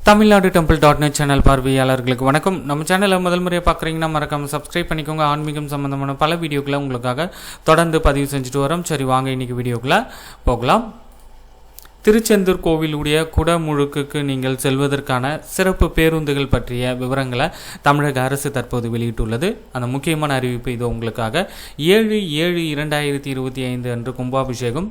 Tamil Nadu டெம்பிள்.net channel பார்வையாளர்களுக்கு வணக்கம். நம்ம சேனலை முதல் முறையாக பார்க்குறீங்கன்னா மறக்காமல் சப்ஸ்கிரைப் பண்ணிக்கோங்க. ஆன்மீகம் சம்பந்தமான பல வீடியோக்களை உங்களுக்காக தொடர்ந்து பதிவு செஞ்சுட்டு வரோம். சரி, வாங்க இன்றைக்கி வீடியோக்குள்ளே போகலாம். திருச்செந்தூர் கோவிலுடைய குடமுழுக்குக்கு நீங்கள் செல்வதற்கான சிறப்பு பேருந்துகள் பற்றிய விவரங்களை தமிழக அரசு தற்போது வெளியிட்டுள்ளது. அந்த முக்கியமான அறிவிப்பு இது உங்களுக்காக. 7/7/2025 அன்று கும்பாபிஷேகம்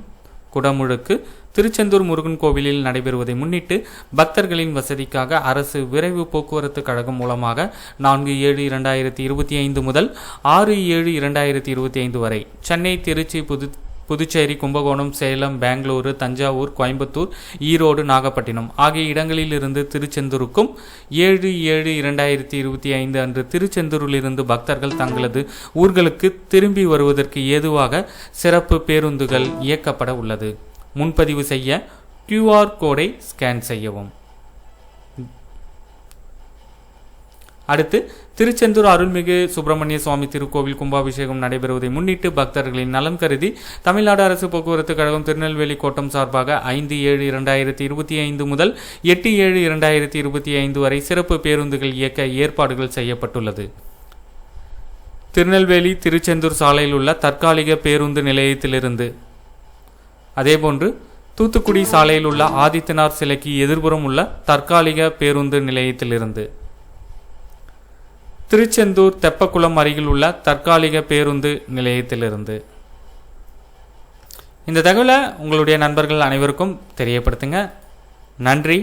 குடமுழுக்கு திருச்செந்தூர் முருகன் கோவிலில் நடைபெறுவதை முன்னிட்டு பக்தர்களின் வசதிக்காக அரசு விரைவு போக்குவரத்து கழகம் மூலமாக 4/7/2025 முதல் 6/7/2025 வரை சென்னை, திருச்சி, புதுச்சேரி, கும்பகோணம், சேலம், பெங்களூரு, தஞ்சாவூர், கோயம்புத்தூர், ஈரோடு, நாகப்பட்டினம் ஆகிய இடங்களில் இருந்து திருச்செந்தூருக்கும் 7/7/2025 அன்று திருச்செந்தூரிலிருந்து பக்தர்கள் தங்களது ஊர்களுக்கு திரும்பி வருவதற்கு ஏதுவாக சிறப்பு பேருந்துகள் இயக்கப்பட உள்ளது. முன்பதிவு செய்ய QR கோடை ஸ்கேன் செய்யவும். அடுத்து, திருச்செந்தூர் அருள்மிகு சுப்பிரமணிய சுவாமி திருக்கோவில் கும்பாபிஷேகம் நடைபெறுவதை முன்னிட்டு பக்தர்களின் நலன் கருதி தமிழ்நாடு அரசு போக்குவரத்து கழகம் திருநெல்வேலி கோட்டம் சார்பாக 5/7/2025 முதல் 8/7/2025 வரை சிறப்பு பேருந்துகள் இயக்க ஏற்பாடுகள் செய்யப்பட்டுள்ளது. திருநெல்வேலி திருச்செந்தூர் சாலையில் உள்ள தற்காலிக பேருந்து நிலையத்திலிருந்து, அதேபோன்று தூத்துக்குடி சாலையில் உள்ள ஆதித்தனார் சிலைக்கு எதிர்புறம் உள்ள தற்காலிக பேருந்து நிலையத்திலிருந்து, திருச்செந்தூர் தெப்பக்குளம் அருகில் உள்ள தற்காலிக பேருந்து நிலையத்திலிருந்து. இந்த தகவலை உங்களுடைய நண்பர்கள் அனைவருக்கும் தெரியப்படுத்துங்க. நன்றி,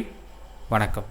வணக்கம்.